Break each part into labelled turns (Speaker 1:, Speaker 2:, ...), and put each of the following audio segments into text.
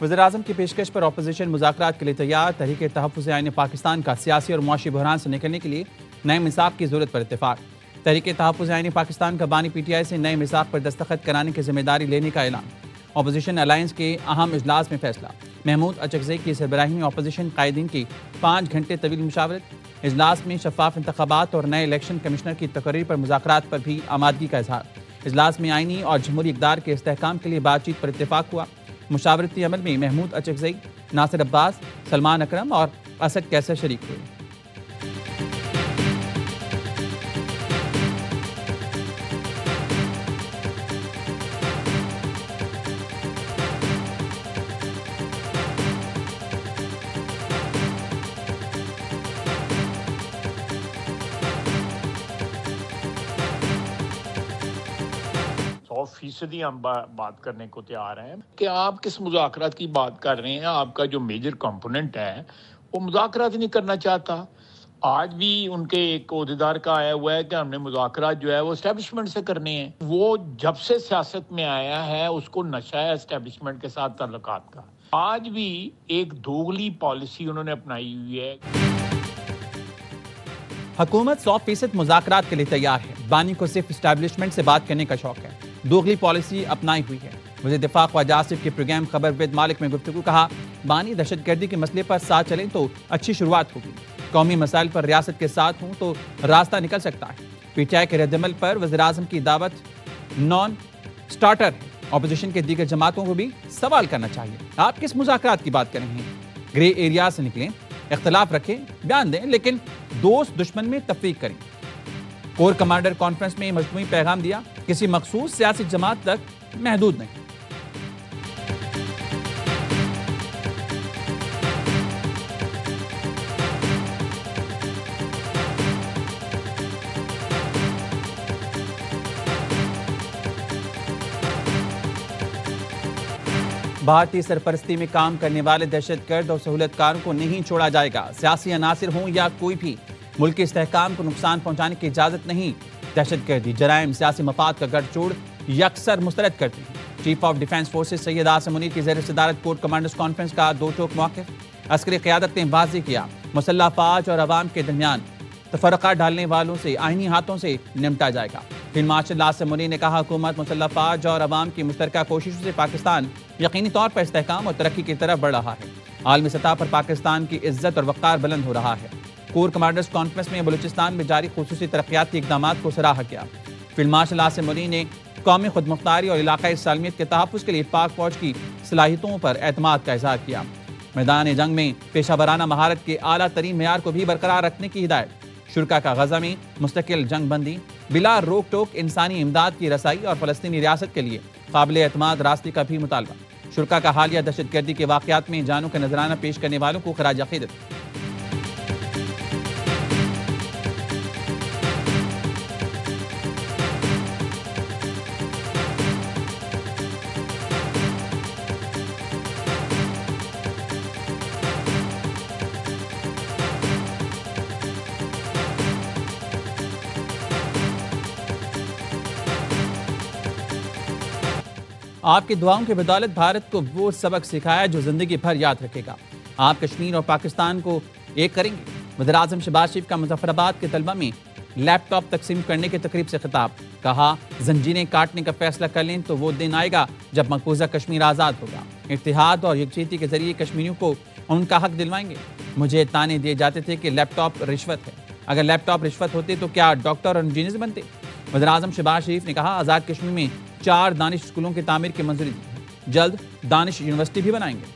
Speaker 1: वज़ीर-ए-आज़म की पेशकश पर अपोजिशन मुज़ाकरात के लिए तैयार। तहरीक तहफ़्फ़ुज़ आईन पाकिस्तान का सियासी और मुआशी बहरान से निकलने के लिए नए मिसाक की ज़रूरत पर इत्तेफाक। तहरीक तहफ़्फ़ुज़ आईन पाकिस्तान का बानी PTI से नए मिसाक पर दस्तखत कराने की जिम्मेदारी लेने का ऐलान। अपोजिशन अलायंस के अहम इजलास में फैसला। महमूद अचकज़ई की सरबराही में अपोजिशन कायदीन की 5 घंटे तवील मुशावरत। इजलास में शफाफ इंतखाबात और नए इलेक्शन कमिश्नर की तकरीर पर मुज़ाकरात पर भी आमादगी का इजहार। इजलास में आईनी और जमहूरी इक़दार के इस्तेहकाम के लिए बातचीत पर इत्तेफाक हुआ। मुशावरती अमल में महमूद अचकज़ई, नासिर अब्बास, सलमान अकरम और असद कैसर शरीक हुए।
Speaker 2: फीसदी हम बात करने को तैयार हैं कि आप किस मुज़ाकरात की बात कर रहे हैं। आपका जो मेजर कंपोनेंट है वो मुज़ाकरात नहीं करना चाहता। आज भी उनके एक ओहदेदार का आया हुआ है कि हमने मुज़ाकरात जो है वो एस्टेब्लिशमेंट से करने हैं। वो जब से सियासत में आया है उसको नशा है एस्टेब्लिशमेंट के साथ ताल्लुकात का। आज भी एक दोगली पॉलिसी उन्होंने अपनाई हुई है।
Speaker 1: हुकूमत 100% मुज़ाकरात के लिए तैयार है। बानी को सिर्फ एस्टेब्लिशमेंट से बात करने का शौक है। दोगली पॉलिसी अपनाई हुई है। वज़ीर दिफा ख्वाजा आसिफ के प्रोग्राम खबर विद मालिक में गुफ्तगू। कहा, बानी दहशतगर्दी के मसले पर साथ चलें तो अच्छी शुरुआत होगी। कौमी मसाइल पर रियासत के साथ हूँ तो रास्ता निकल सकता है। PTI के रद्दमल पर वज़ीर-ए-आज़म की दावत नॉन स्टार्टर है। अपोजिशन के दीगर जमातों को भी सवाल करना चाहिए, आप किस मुज़ाकरात की बात कर रहे हैं। ग्रे एरिया से निकलें, इख्तलाफ रखें, बयान दें, लेकिन दोस्त दुश्मन में तफरीक करें। कोर कमांडर कॉन्फ्रेंस में मजमूई पैगाम दिया, किसी मखसूस सियासी जमात तक महदूद नहीं। भारतीय सरपरस्ती में काम करने वाले दहशतगर्द और सहूलतकारों को नहीं छोड़ा जाएगा। सियासी अनासिर हों या कोई भी, मुल्क के इस्तेहकाम को नुकसान पहुंचाने की इजाजत नहीं। दहशतगर्दी, जराइम, सियासी मफाद का गठजोड़ यकसर मुस्तरद करते हैं। Chief of defence forces Syed Asim Munir की ज़ेर सदारत कोर कमांडर्स कॉन्फ्रेंस का दो टोक मौक़िफ़। अस्करी क़यादत ने वाज़ेह किया, मुसल्लह फ़ौज और अवाम के दरमियान तफरक़ा डालने वालों से आईनी हाथों से निपटा जाएगा। फील्ड मार्शल आसिम मुनीर ने कहा, हुकूमत, मुसल्लह फ़ौज और अवाम की मुश्तरका कोशिशों से पाकिस्तान यकीनी तौर पर इस्तेहकाम और तरक्की की तरफ बढ़ रहा है। आलमी सतह पर पाकिस्तान की इज्जत और वक़ार बुलंद हो रहा है। कोर कमांडर्स कॉन्फ्रेंस में बलूचिस्तान में जारी खुसूसी तरक्याती इक़दामात को सराहा किया। फील्ड मार्शल आसिम मुनीर ने कौमी खुदमुख्तारी और इलाकाई सालमियत के तहफ़्फ़ुज़ के लिए पाक फ़ौज की सलाहियतों पर एतमाद का इज़हार किया। मैदान जंग में पेशा वराना महारत के आला तरीन मेयार को भी बरकरार रखने की हिदायत। शुरका का गज़ा में मुस्तकिल जंग बंदी, बिला रोक टोक इंसानी इमदाद की रसाई और फ़लस्तीनी रियासत के लिए काबिल एतमाद रास्ते का भी मुतालबा। शुरका का हालिया दहशतगर्दी के वाक़यात में जानों का नजराना पेश करने वालों को खराज अक़ीदत। आपकी दुआओं की बदौलत भारत को वो सबक सिखाया जो जिंदगी भर याद रखेगा। आप कश्मीर और पाकिस्तान को एक करेंगे। वज़ीर-ए-आज़म शहबाज शरीफ का मुज़फ़्फ़राबाद के तलबा में लैपटॉप तकसीम करने की तकरीब से खिताब। कहा, जंजीरें काटने का फैसला कर लें तो वो दिन आएगा जब मकबूजा कश्मीर आज़ाद होगा। इत्तेहाद और यकजहती के जरिए कश्मीरियों को उनका हक दिलवाएंगे। मुझे ताने दिए जाते थे कि लैपटॉप रिश्वत है। अगर लैपटॉप रिश्वत होते तो क्या डॉक्टर और इंजीनियर बनते। वज़ीर-ए-आज़म शहबाज शरीफ ने कहा, आज़ाद कश्मीर में 4 दानिश स्कूलों की तामीर की मंजूरी दी है। जल्द दानिश यूनिवर्सिटी भी बनाएंगे।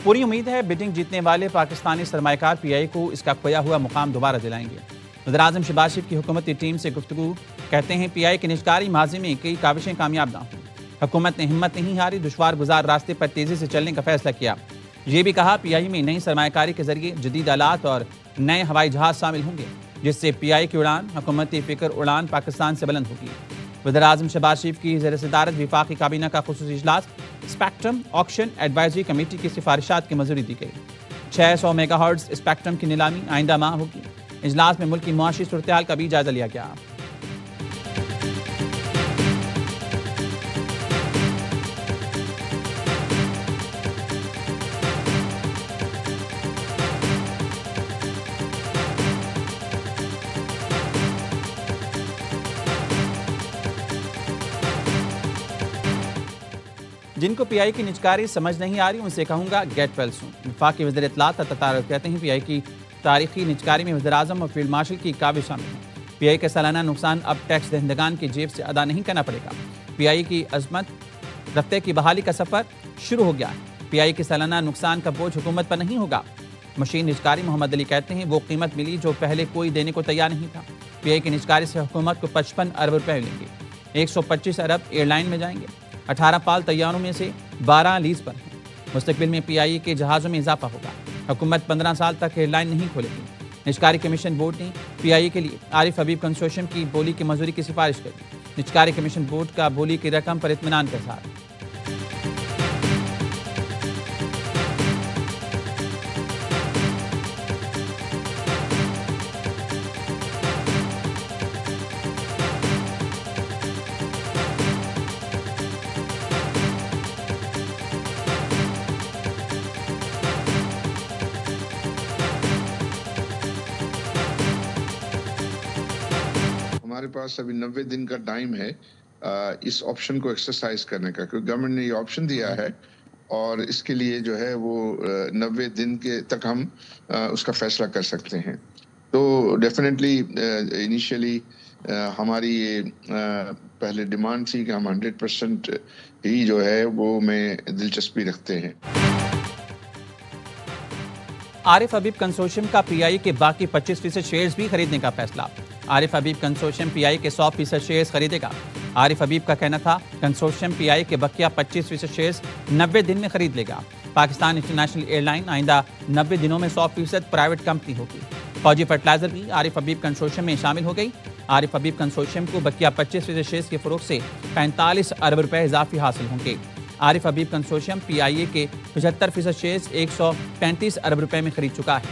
Speaker 1: पूरी उम्मीद है बिडिंग जीतने वाले पाकिस्तानी सरमायाकार PI को इसका खोया हुआ मुकाम दोबारा दिलाएंगे। वज़ीर-ए-आज़म शहबाज शरीफ की हुकूमती टीम से गुफ्तगू। कहते हैं, PI की निजकारी माजी में कई काविशें कामयाब ना हुई। हुकूमत ने हिम्मत नहीं हारी, दुश्वार गुजार रास्ते पर तेजी से चलने का फैसला किया। ये भी कहा, PI में नई सरमायाकारी के जरिए जदीद आलात और नए हवाई जहाज शामिल होंगे, जिससे PI की उड़ान, हुकूमती फ़िक्र उड़ान पाकिस्तान से बुलंद होगी। वज़ीर-ए-आज़म शहबाज शरीफ की ज़ेर सदारत वफाकी काबीना का खुसूसी इजलास। स्पेक्ट्रम ऑक्शन एडवाइजरी कमेटी की सिफारिशात की मंजूरी दी गई। 600 मेगाहर्ट्ज स्पेक्ट्रम की नीलामी आइंदा माह होगी। इजलास में मुल्क की मुआशी सूरत-ए-हाल का भी जायजा लिया गया। जिनको पीआई की निजकारी समझ नहीं आ रही उनसे कहूंगा गेट वेल सून। वफाकी वज़ीर इत्तलात ततारक कहते हैं पीआई की तारीखी निजकारी में वज़ीर-ए-आज़म और फील्ड मार्शल की काबिज़ शामिल है। पीआई का सालाना नुकसान अब टैक्स दहिंदगान की जेब से अदा नहीं करना पड़ेगा। पीआई की अजमत रफ्ते की बहाली का सफर शुरू हो गया है। पीआई के सालाना नुकसान का बोझ हुकूमत पर नहीं होगा। मशीन निजकारी मोहम्मद अली कहते हैं वो कीमत मिली जो पहले कोई देने को तैयार नहीं था। पीआई की निजकारी से हुकूमत को 55 अरब रुपए मिलेंगे। 125 अरब एयरलाइन में जाएंगे। 18 पाल तैयारों में से 12 लीज पर हैं। मुस्तकबिल में पीआई के जहाज़ों में इजाफा होगा। हुकूमत 15 साल तक एयरलाइन नहीं खोलेगी। निजकारी कमीशन बोर्ड ने पीआई के लिए आरिफ हबीब कंसोर्शियम की बोली की मंजूरी की सिफारिश कर दी। निजकारी कमीशन बोर्ड का बोली की रकम पर इत्मीनान के साथ
Speaker 3: हमारे पास अभी 90 दिन का टाइम है इस ऑप्शन को एक्सरसाइज करने का, क्योंकि गवर्नमेंट ने ये ऑप्शन दिया है और इसके लिए जो है वो 90 दिन के तक हम उसका फैसला कर सकते हैं। तो डेफिनेटली इनिशियली हमारी ये पहले डिमांड थी कि हम 100% ही जो है वो में दिलचस्पी रखते हैं।
Speaker 1: आरिफ हबीब कंसोर्शियम का पीआई के बाकी 25% शेयर्स भी खरीदने का फैसला। आरिफ हबीब कंसोर्शियम पीआई के 100% शेयर्स खरीदेगा। आरिफ हबीब का कहना था कंसोर्शियम पीआई के बकिया 25% शेयर्स 90 दिन में खरीद लेगा। पाकिस्तान इंटरनेशनल एयरलाइन आइंदा 90 दिनों में 100% प्राइवेट कंपनी होगी। फौजी फर्टिलाइजर भी आरिफ हबीब कंसोर्शियम में शामिल हो गई। आरिफ हबीब कंसोर्शियम को बकिया 25% शेयर्स के फरोख से 45 अरब रुपए इजाफी हासिल होंगे। आरिफ हबीब कंसोर्शियम पीआईए के 75% शेयर्स 135 अरब रुपए में खरीद चुका है।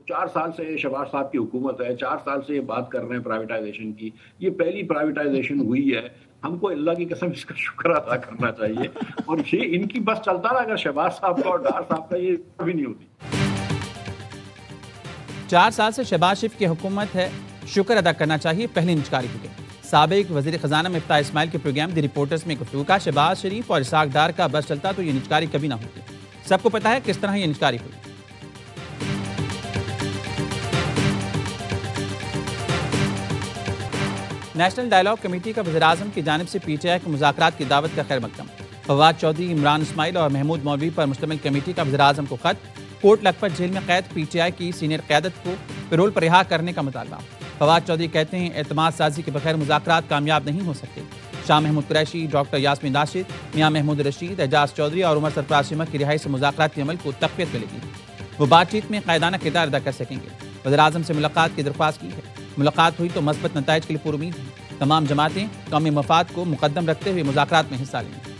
Speaker 4: चार साल से शहबाज साहब की हुकूमत है, 4 साल से ये बात कर रहे हैं प्राइवेटाइजेशन की। ये पहली प्राइवेटाइजेशन हुई है। हमको अल्लाह की कसम इसका शुक्र अदा करना चाहिए। और ये इनकी बस चलता रहा अगर शहबाज साहब का और डार साहब का, ये कभी नहीं होती।
Speaker 1: 4 साल से शहबाज शरीफ की हुकूमत है, शुक्र अदा करना चाहिए, पहली निजकारी हो गई। साबिक वज़ीर ख़जाना मिफ्ताह इस्माइल के प्रोग्राम द रिपोर्टर्स में गुफ्तगू का शहबाज शरीफ और इसाक डार का बस चलता तो ये निजकारी कभी ना होती। सबको पता है किस तरह ये निजकारी हुई। नेशनल डायलॉग कमेटी का वज़ीर-ए-आज़म की जानिब से पीटीआई के मुज़ाकरात की दावत का खैर मकदम। फवाद चौधरी, इमरान इस्माइल और महमूद मौलवी पर मुश्तमिल कमेटी का वज़ीर-ए-आज़म को खत। कोट लखपत जेल में कैद पीटीआई की सीनियर क़यादत को पैरोल पर रिहा करने का मुतालबा। फवाद चौधरी कहते हैं एतमाद साजी के बगैर मुज़ाकरात कामयाब नहीं हो सकते। शाह महमूद कुरैशी, डॉक्टर यास्मीन राशिद, मियाँ महमूद रशीद, एजाज चौधरी और उमर सरफराज शिमक की रिहाई से मुज़ाकराती अमल को तक़वियत मिलेगी। वो बातचीत में कायदाना किरदार अदा कर सकेंगे। वज़ीर-ए-आज़म से मुलाकात की दरख्वास्त की है। मुलाकात हुई तो मस्बत नताइज के लिए पूरी उम्मीद है। तमाम जमातें कौमी मफाद को मुकद्दम रखते हुए मुज़ाकरात में हिस्सा लेंगी।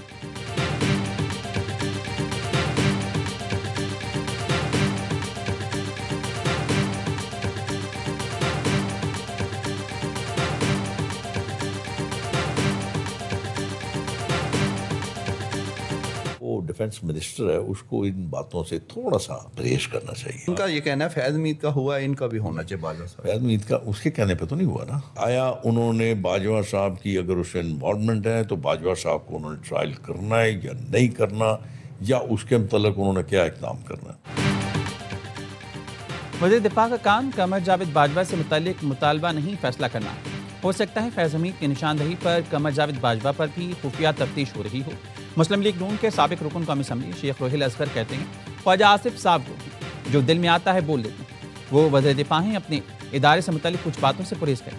Speaker 5: डिफेंस मिनिस्टर है, उसको इन बातों से थोड़ा सा परहेज करना चाहिए।
Speaker 6: उनका ये कहना है फैज़ मीर का हुआ, इनका भी होना चाहिए। बाजवा साहब,
Speaker 5: फैज़ मीर का उसके कहने पे तो नहीं हुआ ना। आया उन्होंने बाजवा साहब की अगर उससे इन्वॉल्वमेंट है तो बाजवा साहब को उन्होंने ट्रायल करना है या नहीं करना, या उसके मतलब उन्होंने क्या इक़दाम करना है।
Speaker 1: वज़ीर दिफा का काम कमर जावेद बाजवा से मुताल्लिक मुतालबा नहीं, फैसला करना है। हो सकता है फैज़ हमीद की निशानदही पर कमर जावेद बाजवा पर भी खुफिया तफ्तीश हो रही हो। मुस्लिम लीग नून के साबिक रुकन कौमी असम्बली शेख रोहिल असगर कहते हैं ख्वाजा आसिफ साहब को जो दिल में आता है बोल देते हैं। वो वज़ीर दिफा हैं, अपने इदारे से मुताल्लिक कुछ बातों से परहेज करें।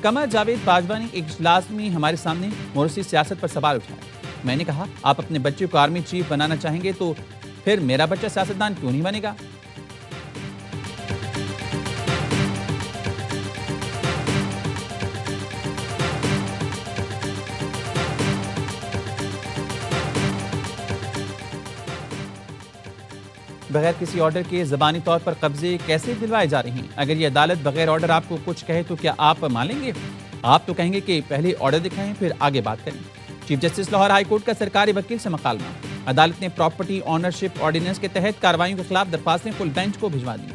Speaker 1: कमर जावेद बाजवा ने एक इजलास में हमारे सामने मोरसी सियासत पर सवाल उठाया। मैंने कहा, आप अपने बच्चे को आर्मी चीफ बनाना चाहेंगे तो फिर मेरा बच्चा सियासतदान क्यों नहीं बनेगा? बगैर किसी ऑर्डर के ज़बानी तौर पर कब्जे कैसे दिलवाए जा रहे हैं? अगर ये अदालत बगैर ऑर्डर आपको कुछ कहे तो क्या आप मान लेंगे? आप तो कहेंगे कि पहले ऑर्डर दिखाएं फिर आगे बात करें। Chief justice Lahore high court का सरकारी वकील से मुकालमा। अदालत ने प्रॉपर्टी ऑनरशिप ऑर्डिनेंस के तहत कार्रवाइयों के खिलाफ दरख्वास्तें फुल बेंच को भिजवा दी।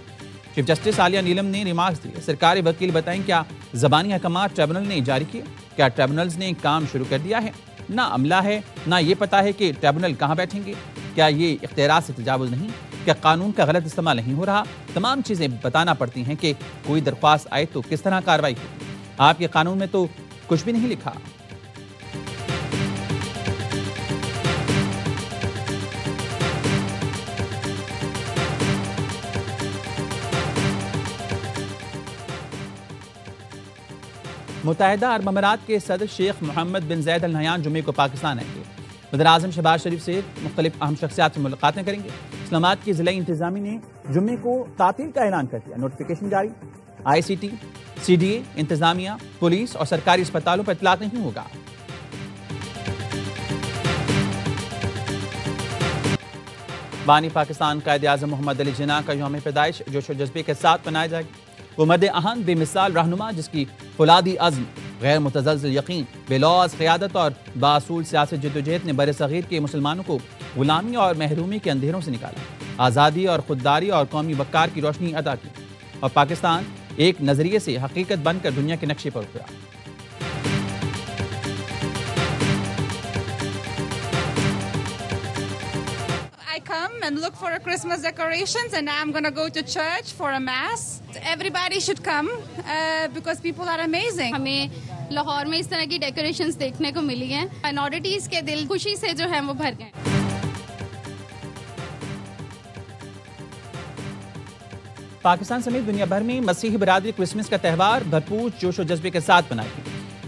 Speaker 1: चीफ जस्टिस आलिया नीलम ने रिमार्क्स दिए। सरकारी वकील बताएं, क्या ज़बानी अहकाम ट्रिब्यूनल ने जारी किए? क्या ट्रिब्यूनल्स ने काम शुरू कर दिया है? ना अमला है, ना ये पता है कि ट्रिब्यूनल कहाँ बैठेंगे। क्या ये इख्तियारात से तजावुज़ नहीं? क्या कानून का गलत इस्तेमाल नहीं हो रहा? तमाम चीज़ें बताना पड़ती हैं कि कोई दरख्वास्त आए तो किस तरह कार्रवाई होगी। आपके कानून में तो कुछ भी नहीं लिखा। मुत्तहिदा अरब अमीरात के सदर शेख मोहम्मद बिन ज़ैद अल नहयान जुमे को पाकिस्तान आएंगे। वज़ीर आज़म शहबाज शरीफ से मुख्तलिफ अहम शख्सियात से मुलाकातें करेंगे। इस्लामाबाद की ज़िला इंतज़ामी ने जुम्मे को तातील का ऐलान कर दिया। नोटिफिकेशन जारी। ICT, CDA, इंतज़ामिया, पुलिस और सरकारी अस्पतालों पर इतलात नहीं होगा। बानी पाकिस्तान कायद आज़म मोहम्मद अली जिन्ना का यौम पैदाइश जोशो जज्बे के साथ मनाया जाएगा। वो मर्द अहम बेमिसाल रहनुमा जिसकी फौलादी अज़्म, गैर मुतज़लज़िल यकीन, बेलौज़ क़यादत और बासूल सियासी जद्दोजहद ने बर सग़ीर के मुसलमानों को गुलामी और महरूमी के अंधेरों से निकाला, आज़ादी और खुददारी और कौमी वक़ार की रोशनी अदा की और पाकिस्तान एक नज़रिए से हकीकत बनकर दुनिया के नक्शे पर उतरा।
Speaker 7: I come and look for a Christmas decorations and I'm going to go to church for a mass. Everybody should come because people are amazing.
Speaker 8: हमें लाहौर में इस तरह की डेकोरेशंस देखने को मिली हैं। माइनॉरिटीज के दिल खुशी से जो है वो भर गए।
Speaker 1: पाकिस्तान समेत दुनिया भर में मसीही बरादरी क्रिसमस का त्यौहार भरपूर जोशो जज्बे के साथ मनाएगी।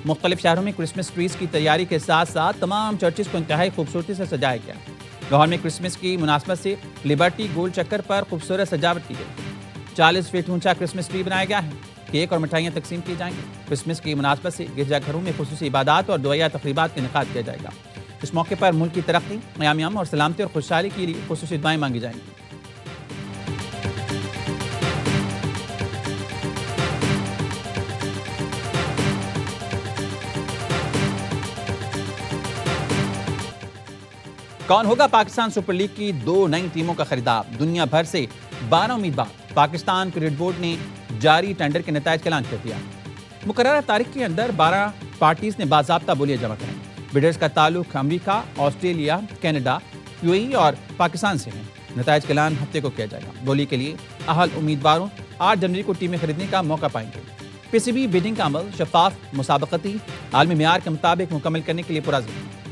Speaker 1: मुख्तलिफ शहरों में क्रिसमस ट्रीज की तैयारी के साथ साथ तमाम चर्चेस को इंतहाई खूबसूरती से सजाया गया। लाहौर में क्रिसमस की मुनासबत से लिबर्टी गोल चक्कर पर खूबसूरत सजावट की गई। 40 फीट ऊंचा क्रिसमस ट्री बनाया गया है। केक और मिठाइयाँ तकसीम की जाएंगी। क्रिसमस की मुनासबत से गिरजाघरों में खुसूसी इबादत और दुआया तकरीबात का इनेकाद किया जाएगा। इस मौके पर मुल्क की तरक्की, क़याम और सलामती और खुशहाली के लिए खुसूसी दुआएं मांगी जाएंगी। कौन होगा पाकिस्तान सुपर लीग की 2 नई टीमों का खरीदार? दुनिया भर से 12 उम्मीदवार। पाकिस्तान क्रिकेट बोर्ड ने जारी टेंडर के नतायज का ऐलान कर दिया। मुकर्रर तारीख के अंदर 12 पार्टीज ने बाज़ाब्ता बोलियां जमा करें। बिडर्स का ताल्लुक अमरीका, ऑस्ट्रेलिया, कनाडा, UAE और पाकिस्तान से है। नतायज का ऐलान हफ्ते को किया जाएगा। बोली के लिए अहल उम्मीदवारों 8 जनवरी को टीमें खरीदने का मौका पाएंगे। PCB बिडिंग का अमल शफाफ, मुसाबकती, आलमी मेयार के मुताबिक मुकम्मल करने के लिए पुरज़्म है।